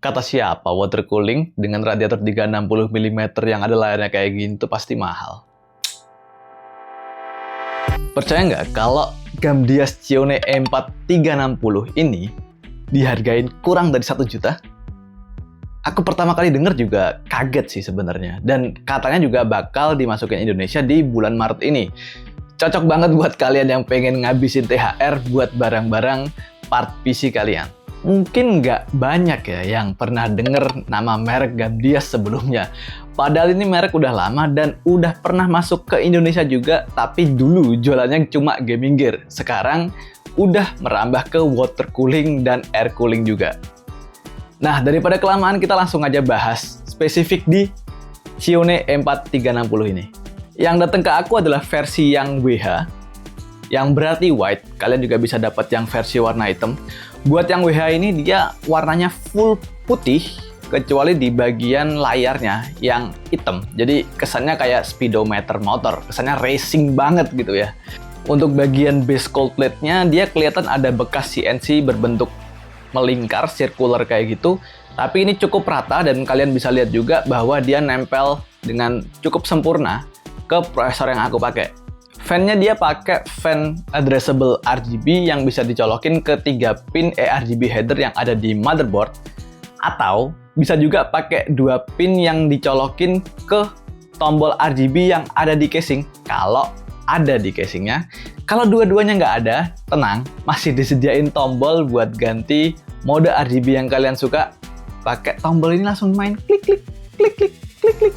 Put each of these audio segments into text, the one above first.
Kata siapa water cooling dengan radiator 360 mm yang ada layarnya kayak gini tuh pasti mahal. Percaya nggak kalau Gamdias Cione E4 360 ini dihargain kurang dari 1 juta? Aku pertama kali denger juga kaget sih sebenarnya. Dan katanya juga bakal dimasukin Indonesia di bulan Maret ini. Cocok banget buat kalian yang pengen ngabisin THR buat barang-barang part PC kalian. Mungkin nggak banyak ya yang pernah denger nama merek Gamdias sebelumnya. Padahal ini merek udah lama dan udah pernah masuk ke Indonesia juga, tapi dulu jualannya cuma gaming gear. Sekarang udah merambah ke water cooling dan air cooling juga. Nah, daripada kelamaan kita langsung aja bahas spesifik di Cione E4 360 ini. Yang datang ke aku adalah versi yang WH, yang berarti white. Kalian juga bisa dapat yang versi warna hitam. Buat yang WH ini dia warnanya full putih, kecuali di bagian layarnya yang hitam. Jadi kesannya kayak speedometer motor, kesannya racing banget gitu ya. Untuk bagian base cold plate-nya dia kelihatan ada bekas CNC berbentuk melingkar, circular kayak gitu. Tapi ini cukup rata dan kalian bisa lihat juga bahwa dia nempel dengan cukup sempurna ke prosesor yang aku pakai. Fan-nya dia pakai fan addressable RGB yang bisa dicolokin ke 3 pin eRGB header yang ada di motherboard, atau bisa juga pakai 2 pin yang dicolokin ke tombol RGB yang ada di casing kalau ada di casingnya. Kalau dua-duanya nggak ada, tenang, masih disediain tombol buat ganti mode RGB yang kalian suka. Pakai tombol ini langsung main klik klik klik klik klik klik.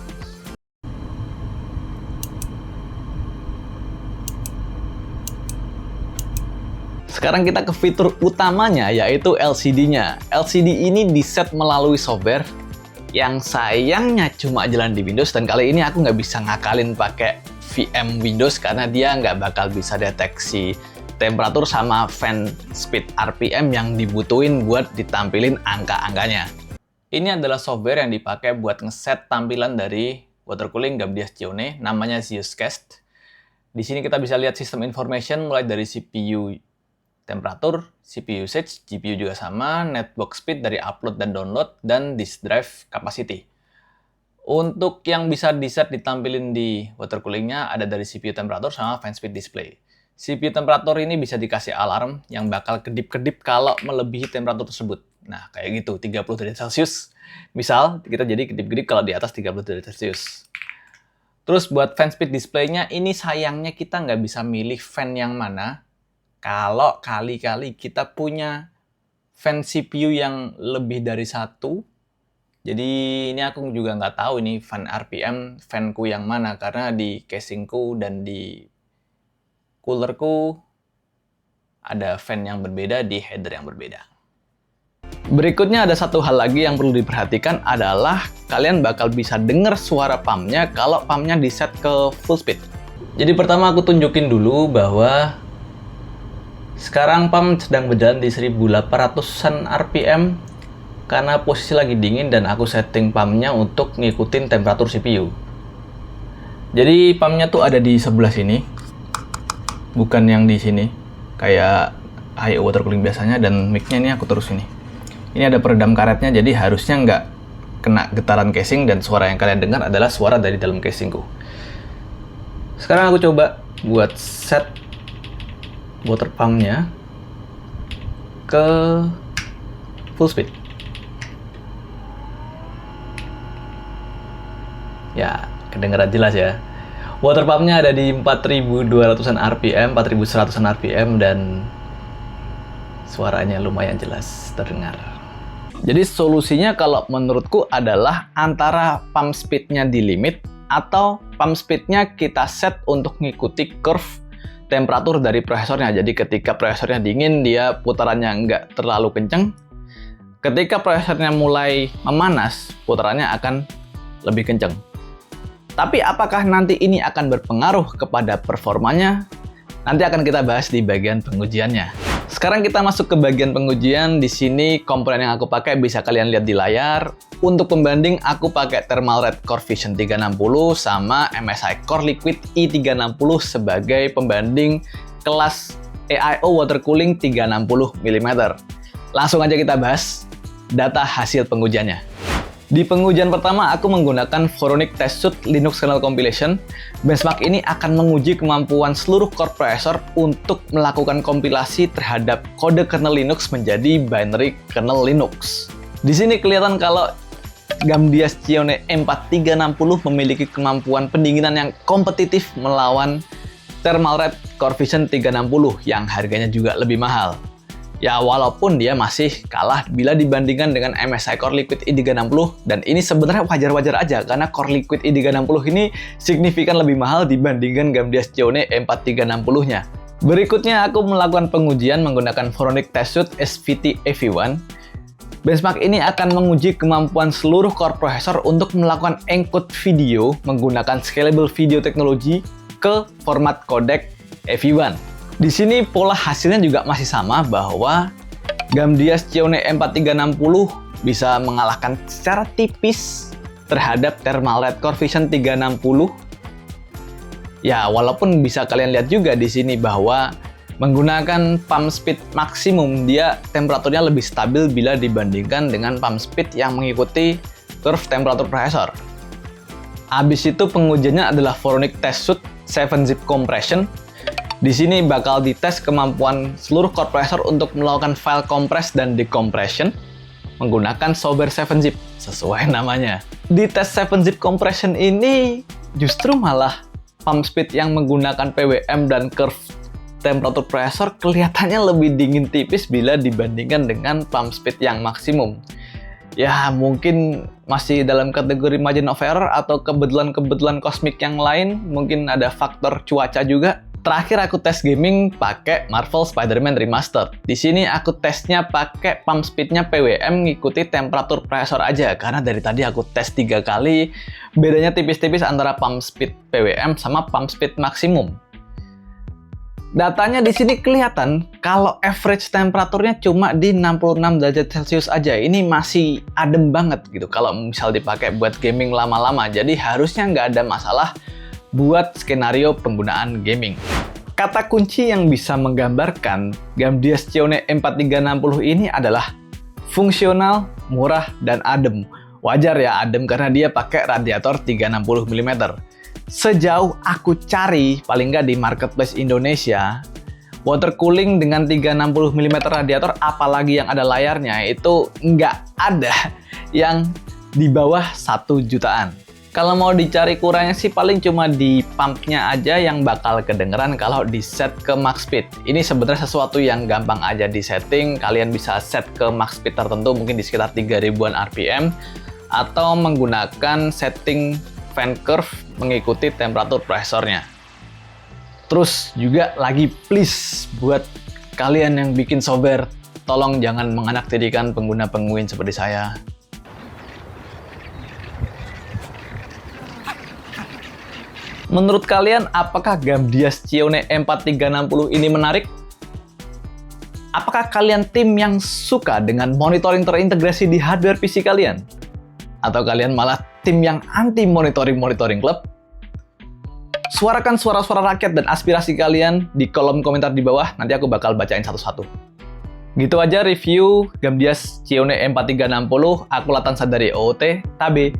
Sekarang kita ke fitur utamanya, yaitu LCD-nya. LCD ini di-set melalui software yang sayangnya cuma jalan di Windows, dan kali ini aku nggak bisa ngakalin pakai VM Windows karena dia nggak bakal bisa deteksi temperatur sama fan speed RPM yang dibutuhin buat ditampilin angka-angkanya. Ini adalah software yang dipakai buat ngeset tampilan dari water cooling Gamdias Cione, namanya Zeuscast. Di sini kita bisa lihat sistem information mulai dari CPU temperatur, CPU usage, GPU juga sama, network speed dari upload dan download, dan disk drive capacity. Untuk yang bisa di-set ditampilin di water coolingnya ada dari CPU temperatur sama fan speed display. CPU temperatur ini bisa dikasih alarm yang bakal kedip-kedip kalau melebihi temperatur tersebut. Nah, kayak gitu, 30 derajat Celcius. Misal, kita jadi kedip-kedip kalau di atas 30 derajat Celcius. Terus buat fan speed display-nya, ini sayangnya kita nggak bisa milih fan yang mana. Kalau kali-kali kita punya fan CPU yang lebih dari 1, jadi ini aku juga nggak tahu ini fan RPM fanku yang mana, karena di casingku dan di coolerku ada fan yang berbeda di header yang berbeda. Berikutnya ada satu hal lagi yang perlu diperhatikan adalah kalian bakal bisa dengar suara pumpnya kalau pumpnya di set ke full speed. Jadi pertama aku tunjukin dulu bahwa sekarang pump sedang berjalan di 1800-an RPM karena posisi lagi dingin dan aku setting pumpnya untuk ngikutin temperatur CPU. Jadi pumpnya tuh ada di sebelah sini, bukan yang di sini kayak IO water cooling biasanya, dan mic-nya ini aku terus ini. Ini ada peredam karetnya, jadi harusnya nggak kena getaran casing dan suara yang kalian dengar adalah suara dari dalam casingku. Sekarang aku coba buat set water pump-nya ke full speed. Ya, kedengeran jelas ya. Water pump-nya ada di 4200-an RPM, 4100-an RPM, dan suaranya lumayan jelas terdengar. Jadi solusinya kalau menurutku adalah antara pump speed-nya di limit atau pump speed-nya kita set untuk ngikuti curve temperatur dari prosesornya. Jadi ketika prosesornya dingin, dia putarannya nggak terlalu kenceng. Ketika prosesornya mulai memanas, putarannya akan lebih kenceng. Tapi apakah nanti ini akan berpengaruh kepada performanya? Nanti akan kita bahas di bagian pengujiannya. Sekarang kita masuk ke bagian pengujian. Di sini komponen yang aku pakai bisa kalian lihat di layar. Untuk pembanding, aku pakai Thermalred Core Vision 360 sama MSI Core Liquid i360 sebagai pembanding kelas AIO water cooling 360 mm. Langsung aja kita bahas. data hasil pengujiannya. Di pengujian pertama, aku menggunakan Voronix Test Suite Linux Kernel Compilation. Benchmark ini akan menguji kemampuan seluruh core processor untuk melakukan kompilasi terhadap kode kernel Linux menjadi binary kernel Linux. Di sini kelihatan kalau Gamdia Xiaomi M4360 memiliki kemampuan pendinginan yang kompetitif melawan Thermalred Core Vision 360 yang harganya juga lebih mahal. Ya, walaupun dia masih kalah bila dibandingkan dengan MSI Core Liquid i360, dan ini sebenarnya wajar-wajar aja karena Core Liquid i360 ini signifikan lebih mahal dibandingkan Gamdia Xiaomi M4360-nya. Berikutnya aku melakukan pengujian menggunakan Voronix Test Suite SVT AV1. Benchmark ini akan menguji kemampuan seluruh core processor untuk melakukan encode video menggunakan Scalable Video Technology ke format codec AV1. Di sini pola hasilnya juga masih sama bahwa Gamdia Xiaomi M4360 bisa mengalahkan secara tipis terhadap Thermalred Core Vision 360. Ya, walaupun bisa kalian lihat juga di sini bahwa menggunakan pump speed maksimum, dia temperaturnya lebih stabil bila dibandingkan dengan pump speed yang mengikuti curve temperatur processor. Habis itu pengujiannya adalah Voronix Test Suite 7-zip compression. Di sini bakal dites kemampuan seluruh core processor untuk melakukan file compress dan decompression menggunakan software 7-zip sesuai namanya. Di tes 7-zip compression ini justru malah pump speed yang menggunakan PWM dan curve temperatur processor kelihatannya lebih dingin tipis bila dibandingkan dengan pump speed yang maksimum. Ya, mungkin masih dalam kategori margin of error atau kebetulan-kebetulan kosmik yang lain, mungkin ada faktor cuaca juga. Terakhir aku tes gaming pakai Marvel Spider-Man Remastered. Di sini aku tesnya pakai pump speednya PWM ngikuti temperatur processor aja, karena dari tadi aku tes 3 kali, bedanya tipis-tipis antara pump speed PWM sama pump speed maksimum. Datanya di sini kelihatan kalau average temperaturnya cuma di 66 derajat Celcius aja. Ini masih adem banget gitu kalau misal dipakai buat gaming lama-lama. Jadi harusnya nggak ada masalah buat skenario penggunaan gaming. Kata kunci yang bisa menggambarkan Gamdia Xiaomi M4360 ini adalah fungsional, murah, dan adem. Wajar ya adem karena dia pakai radiator 360 mm. Sejauh aku cari, paling nggak di marketplace Indonesia, water cooling dengan 360 mm radiator, apalagi yang ada layarnya, itu nggak ada yang di bawah 1 jutaan. Kalau mau dicari kurangnya sih paling cuma di pumpnya aja yang bakal kedengeran kalau di set ke max speed. Ini sebenarnya sesuatu yang gampang aja di setting. Kalian bisa set ke max speed tertentu mungkin di sekitar 3000-an RPM atau menggunakan setting fan curve mengikuti temperatur prosesornya. Terus juga lagi please buat kalian yang bikin software, tolong jangan menganaktirikan pengguna penguin seperti saya. Menurut kalian, apakah Gamdia Xiaomi M4360 ini menarik? Apakah kalian tim yang suka dengan monitoring terintegrasi di hardware PC kalian? Atau kalian malah tim yang anti monitoring club? Suarakan suara-suara rakyat dan aspirasi kalian di kolom komentar di bawah, nanti aku bakal bacain satu-satu. Gitu aja review Gamdia Xiaomi M4360, aku Latan Sadari OOT, Tabe.